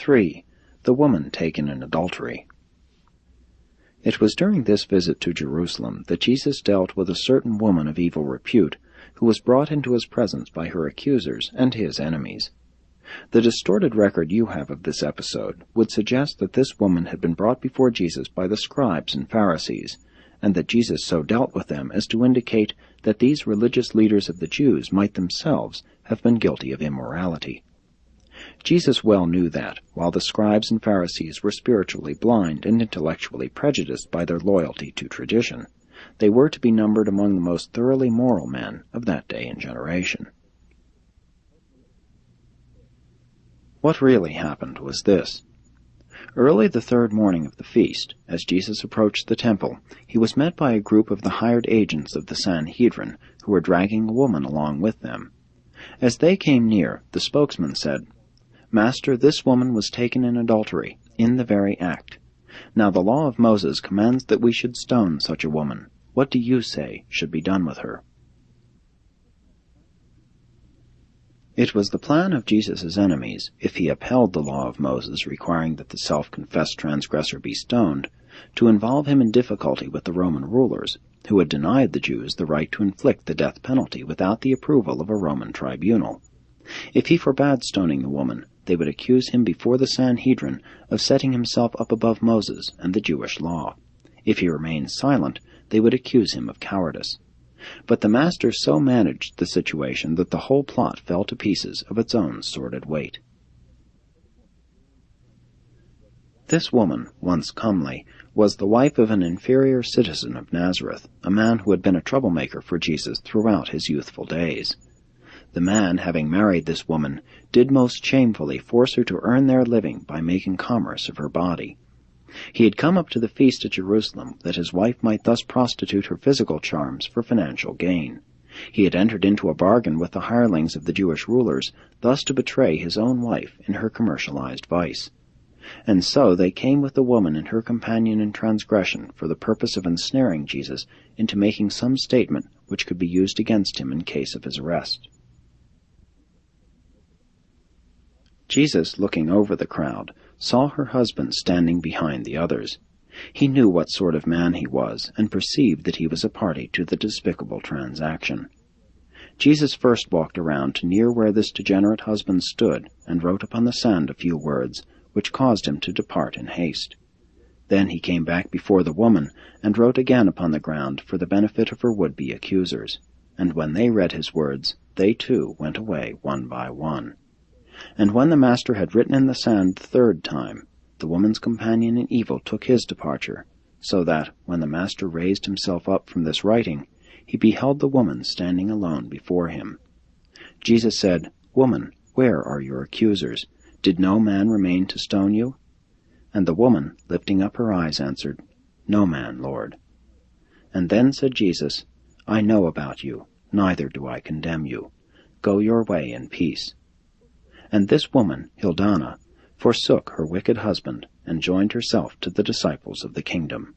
3. The woman taken in adultery. It was during this visit to Jerusalem that Jesus dealt with a certain woman of evil repute, who was brought into his presence by her accusers and his enemies. The distorted record you have of this episode would suggest that this woman had been brought before Jesus by the scribes and Pharisees, and that Jesus so dealt with them as to indicate that these religious leaders of the Jews might themselves have been guilty of immorality. Jesus well knew that, while the scribes and Pharisees were spiritually blind and intellectually prejudiced by their loyalty to tradition, they were to be numbered among the most thoroughly moral men of that day and generation. What really happened was this. Early the third morning of the feast, as Jesus approached the temple, he was met by a group of the hired agents of the Sanhedrin, who were dragging a woman along with them. As they came near, the spokesman said, "Master, this woman was taken in adultery, in the very act. Now the law of Moses commands that we should stone such a woman. What do you say should be done with her?" It was the plan of Jesus' enemies, if he upheld the law of Moses requiring that the self-confessed transgressor be stoned, to involve him in difficulty with the Roman rulers, who had denied the Jews the right to inflict the death penalty without the approval of a Roman tribunal. If he forbade stoning the woman, they would accuse him before the Sanhedrin of setting himself up above Moses and the Jewish law. If he remained silent, they would accuse him of cowardice. But the master so managed the situation that the whole plot fell to pieces of its own sordid weight. This woman, once comely, was the wife of an inferior citizen of Nazareth, a man who had been a troublemaker for Jesus throughout his youthful days. The man, having married this woman, did most shamefully force her to earn their living by making commerce of her body. He had come up to the feast at Jerusalem that his wife might thus prostitute her physical charms for financial gain. He had entered into a bargain with the hirelings of the Jewish rulers, thus to betray his own wife in her commercialized vice. And so they came with the woman and her companion in transgression for the purpose of ensnaring Jesus into making some statement which could be used against him in case of his arrest. Jesus, looking over the crowd, saw her husband standing behind the others. He knew what sort of man he was, and perceived that he was a party to the despicable transaction. Jesus first walked around to near where this degenerate husband stood, and wrote upon the sand a few words, which caused him to depart in haste. Then he came back before the woman, and wrote again upon the ground for the benefit of her would-be accusers. And when they read his words, they too went away one by one. And when the master had written in the sand the third time, the woman's companion in evil took his departure, so that, when the master raised himself up from this writing, he beheld the woman standing alone before him. Jesus said, "Woman, where are your accusers? Did no man remain to stone you?" And the woman, lifting up her eyes, answered, "No man, Lord." And then said Jesus, "I know about you, neither do I condemn you. Go your way in peace." And this woman, Hildanah, forsook her wicked husband, and joined herself to the disciples of the kingdom.